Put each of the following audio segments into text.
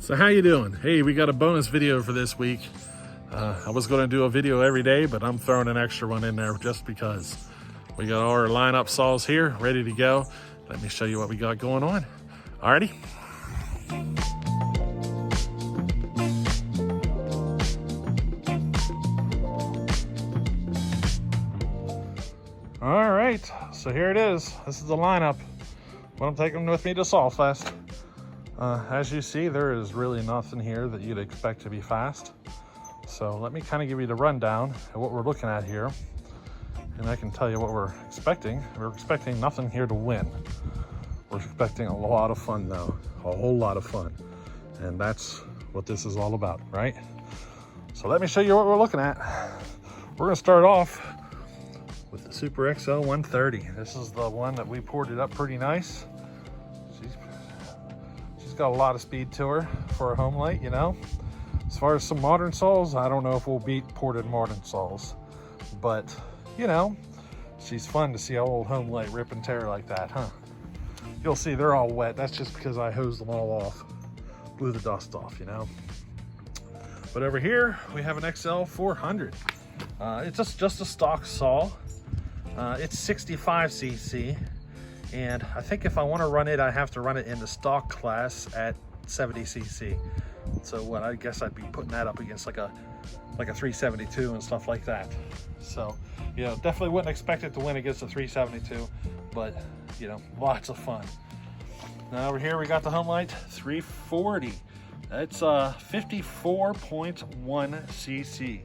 So how you doing? Hey, we got a bonus video for this week. I was going to do a video every day, but I'm throwing an extra one in there just because. We got all our lineup saws here ready to go. Let me show you what we got going on. Alrighty. All right, so here it is. This is the lineup. What I'm taking with me to Sawfest. As you see, there is really nothing here that you'd expect to be fast. So let me kind of give you the rundown of what we're looking at here. And I can tell you what we're expecting. We're expecting nothing here to win. We're expecting a lot of fun though, a whole lot of fun. And that's what this is all about, right? So let me show you what we're looking at. We're gonna start off with the Super XL 130. This is the one that we poured it up pretty nice. She's got a lot of speed to her for a Homelite, you know. As far as some modern saws, I don't know if we'll beat ported modern saws, but you know, she's fun to see an old Homelite rip and tear like that, huh? You'll see they're all wet. That's just because I hosed them all off, blew the dust off, you know. But over here, we have an XL 400. It's just a stock saw. It's 65 cc, and I think if I want to run it, I have to run it in the stock class at 70 cc. So what, I guess I'd be putting that up against like a 372 and stuff like that. So, you know, definitely wouldn't expect it to win against a 372, but you know, lots of fun. Now over here we got the Homelite 340. It's 54.1 cc.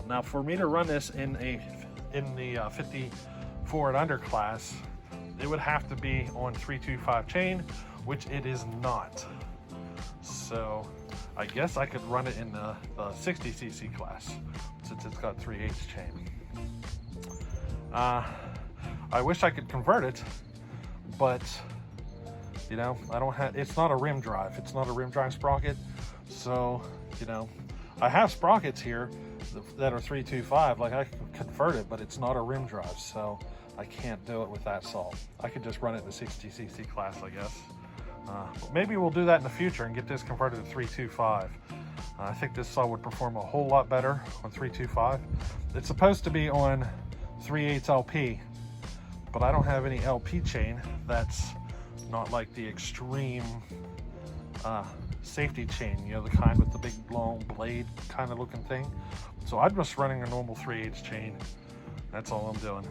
Now for me to run this in the 54 and under class, it would have to be on 325 chain, which it is not. So I guess I could run it in the 60 cc class since it's got 3/8 chain. I wish I could convert it, but you know, I don't have, it's not a rim drive. It's not a rim drive sprocket. So, you know, I have sprockets here that are 325, like I can convert it, but it's not a rim drive, so I can't do it with that saw. I could just run it in the 60 cc class, I guess. Maybe we'll do that in the future and get this converted to 325. I think this saw would perform a whole lot better on 325. It's supposed to be on 3/8 LP, but I don't have any LP chain that's not like the extreme safety chain, you know, the kind with the big long blade kind of looking thing. So I'm just running a normal 3/8 chain. That's all I'm doing.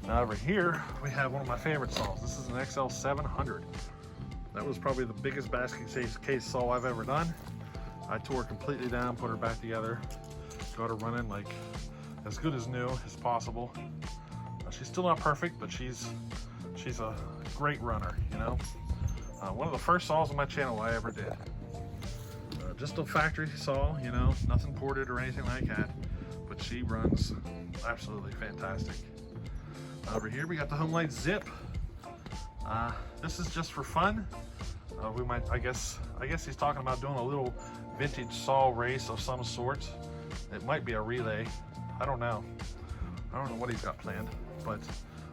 Now over here, we have one of my favorite saws. This is an XL 700. That was probably the biggest basket case saw I've ever done. I tore her completely down, put her back together, got her running like as good as new as possible. She's still not perfect, but she's a great runner, you know. One of the first saws on my channel I ever did. Just a factory saw, you know, nothing ported or anything like that, but she runs absolutely fantastic. Over here we got the Homelite Zip. This is just for fun. We might, I guess he's talking about doing a little vintage saw race of some sort. It might be a relay. I don't know what he's got planned, but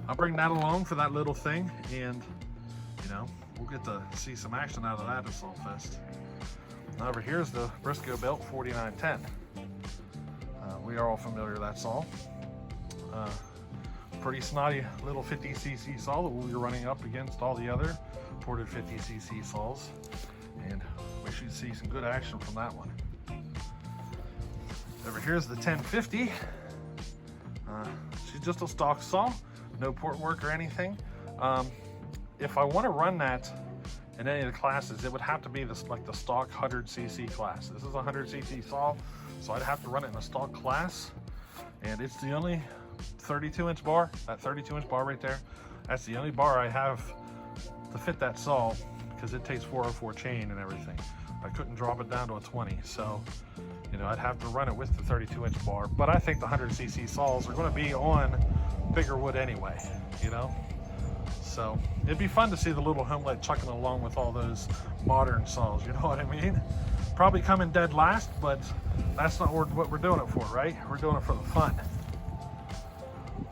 I'll bring that along for that little thing, and you know, we'll get to see some action out of that at Sawfest. Now over here's the Briscoe Belt 4910. We are all familiar with that saw. Pretty snotty little 50 cc saw that we'll be running up against all the other ported 50 cc saws, and we should see some good action from that one. Over here's the 1050. She's just a stock saw, no port work or anything. If I want to run that in any of the classes, it would have to be like the stock 100 cc class. This is a 100 cc saw, so I'd have to run it in a stock class, and it's the only 32-inch bar. That 32-inch bar right there, that's the only bar I have to fit that saw, because it takes 404 chain and everything. I couldn't drop it down to a 20, so you know, I'd have to run it with the 32-inch bar. But I think the 100 cc saws are going to be on bigger wood anyway, you know. So it'd be fun to see the little Homelite chucking along with all those modern saws, you know what I mean? Probably coming dead last, but that's not what we're doing it for, right? We're doing it for the fun.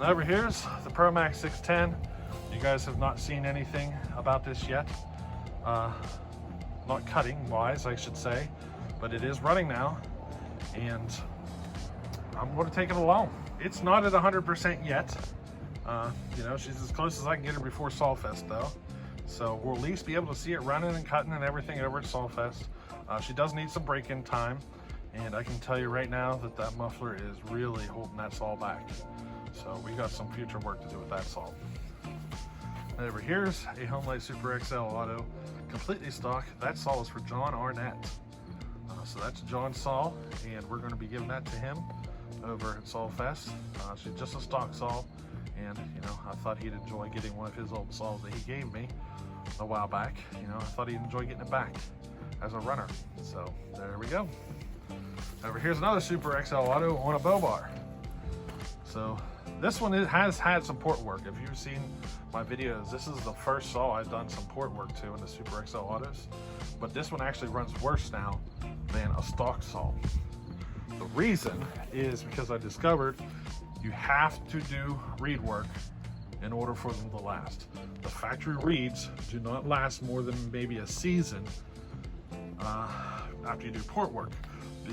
Now over here's the ProMax 610. You guys have not seen anything about this yet. not cutting wise, I should say, but it is running now, and I'm going to take it along. It's not at 100% yet. You know, she's as close as I can get her before Sawfest though. So we'll at least be able to see it running and cutting and everything over at Sawfest. She does need some break-in time, and I can tell you right now that that muffler is really holding that saw back. So we got some future work to do with that saw. And over here's a Homelite Super XL Auto, completely stock. That saw is for John Arnett. So that's John's saw, and we're going to be giving that to him over at Sawfest. She's just a stock saw, and you know, I thought he'd enjoy getting one of his old saws that he gave me a while back. You know, I thought he'd enjoy getting it back as a runner. So there we go. Over here's another Super XL Auto on a bow bar. So this one has had some port work. If you've seen my videos, this is the first saw I've done some port work to in the Super XL Autos. But this one actually runs worse now than a stock saw. The reason is because I discovered you have to do reed work in order for them to last. The factory reeds do not last more than maybe a season after you do port work.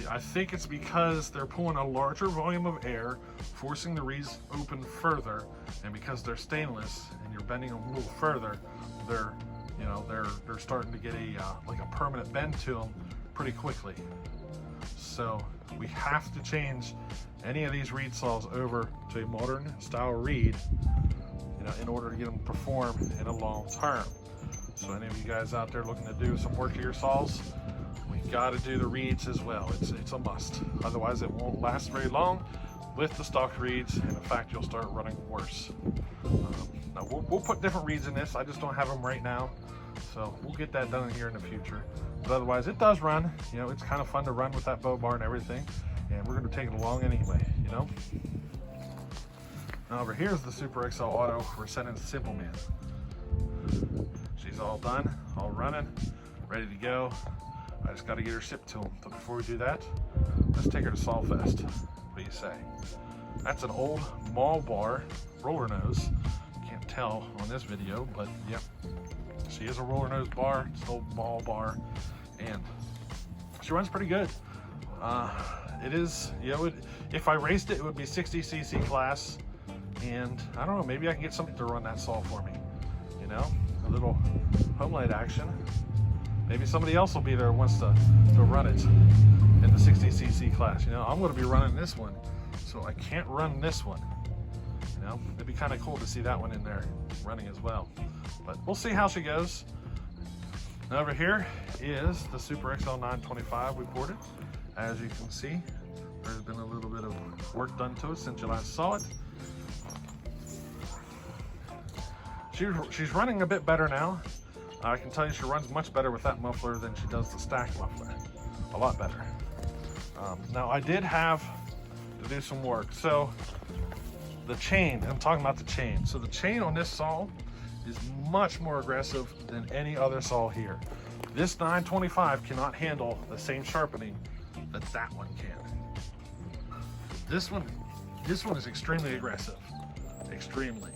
I think it's because they're pulling a larger volume of air, forcing the reeds open further, and because they're stainless and you're bending them a little further, they're starting to get a like a permanent bend to them pretty quickly. So we have to change any of these reed saws over to a modern style reed, you know, in order to get them to perform in a long term. So any of you guys out there looking to do some work to your saws, we got to do the reeds as well. It's a must. Otherwise, it won't last very long with the stock reeds, and in fact, you'll start running worse. Now we'll put different reeds in this. I just don't have them right now, so we'll get that done here in the future. But otherwise, it does run. You know, it's kind of fun to run with that bow bar and everything, and we're going to take it along anyway. You know. Now over here's the Super XL Auto we're sending to Simple Man. She's all done, all running, ready to go. I just got to get her shipped to him. But before we do that, let's take her to Sawfest. What do you say? That's an old mall bar roller nose. Can't tell on this video, but yep, she is a roller nose bar. It's an old mall bar, and she runs pretty good. It is, you know, if I raced it, it would be 60cc class, and I don't know, maybe I can get something to run that saw for me. You know, a little Homelite action. Maybe somebody else will be there who wants to run it in the 60cc class. You know, I'm going to be running this one, so I can't run this one. You know, it'd be kind of cool to see that one in there running as well. But we'll see how she goes. Now over here is the Super XL 925 we ported. As you can see, there's been a little bit of work done to it since you last saw it. She's running a bit better now. I can tell you she runs much better with that muffler than she does the stack muffler. A lot better. Now I did have to do some work. So the chain, I'm talking about the chain. So the chain on this saw is much more aggressive than any other saw here. This 925 cannot handle the same sharpening that that one can. This one is extremely aggressive, extremely.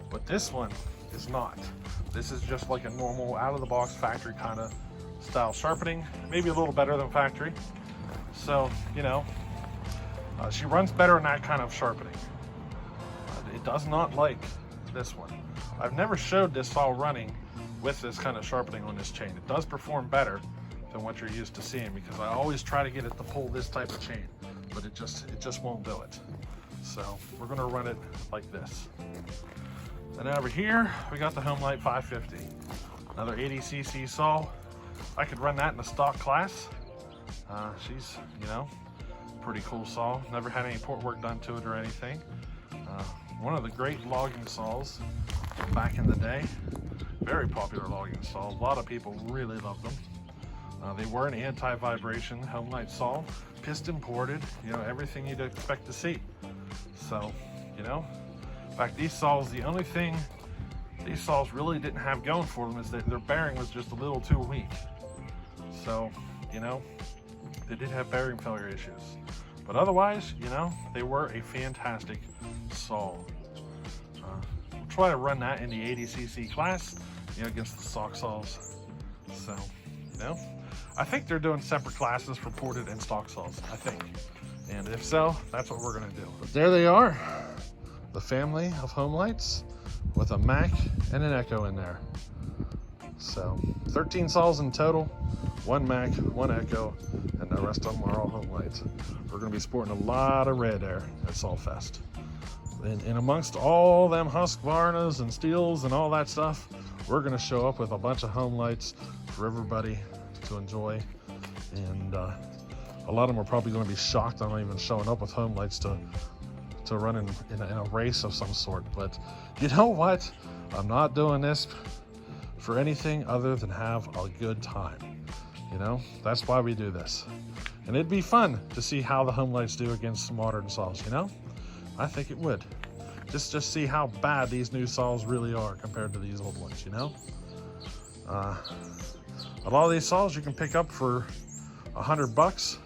But this one is not. This is just like a normal out-of-the-box factory kind of style sharpening, maybe a little better than factory. So, you know, she runs better in that kind of sharpening. It does not like this one. I've never showed this saw running with this kind of sharpening on this chain. It does perform better than what you're used to seeing, because I always try to get it to pull this type of chain, but it just won't do it. So we're gonna run it like this. And over here, we got the Homelite 550. Another 80cc saw. I could run that in the stock class. She's, you know, pretty cool saw. Never had any port work done to it or anything. One of the great logging saws from back in the day. Very popular logging saw. A lot of people really love them. They were an anti-vibration Homelite saw, piston ported, you know, everything you'd expect to see. So, you know, in fact, these saws, the only thing these saws really didn't have going for them is that their bearing was just a little too weak. So, you know, they did have bearing failure issues. But otherwise, you know, they were a fantastic saw. We'll try to run that in the 80cc class, you know, against the stock saws. So, you know, I think they're doing separate classes for ported and stock saws, I think. And if so, that's what we're gonna do. But there they are, the family of Homelites with a Mac and an Echo in there. So 13 saws in total, 1 Mac, 1 Echo, and the rest of them are all Homelites. We're gonna be sporting a lot of red there at Sawfest. And amongst all them Husqvarnas and Steels and all that stuff, we're gonna show up with a bunch of Homelites for everybody to enjoy. And a lot of them are probably gonna be shocked I'm even showing up with Homelites to run in a race of some sort. But you know what? I'm not doing this for anything other than have a good time. You know, that's why we do this. And it'd be fun to see how the Homelites do against modern saws, you know? I think it would. Just see how bad these new saws really are compared to these old ones, you know? A lot of these saws you can pick up for $100.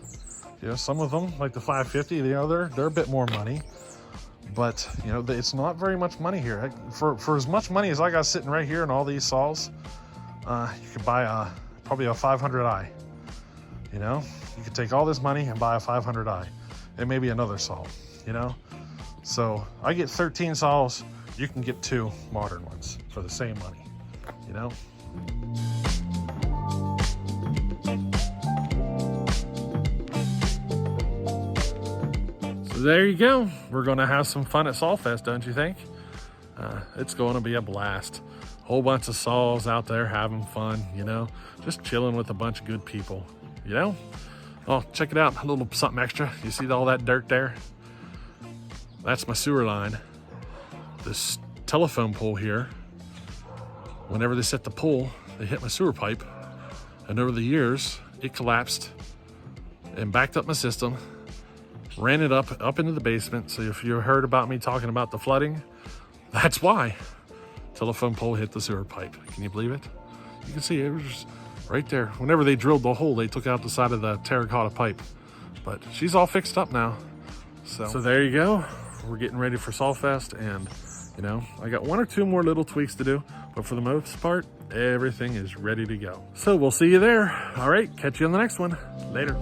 You know, some of them, like the 550, you know, they're a bit more money. But, you know, it's not very much money here. For as much money as I got sitting right here in all these saws, you could buy probably a 500i. You know, you could take all this money and buy a 500i and maybe another saw, you know? So I get 13 saws, you can get 2 modern ones for the same money, you know? So there you go. We're gonna have some fun at Sawfest, don't you think? It's gonna be a blast. Whole bunch of saws out there having fun, you know? Just chilling with a bunch of good people, you know? Oh, check it out, a little something extra. You see all that dirt there? That's my sewer line. This telephone pole here, whenever they set the pole, they hit my sewer pipe. And over the years, it collapsed and backed up my system, ran it up into the basement. So if you heard about me talking about the flooding, that's why. Telephone pole hit the sewer pipe. Can you believe it? You can see it was just right there. Whenever they drilled the hole, they took out the side of the terracotta pipe. But she's all fixed up now. So there you go. We're getting ready for Sawfest, and you know, I got 1 or 2 more little tweaks to do, but for the most part, everything is ready to go. So we'll see you there. All right, catch you on the next one. Later.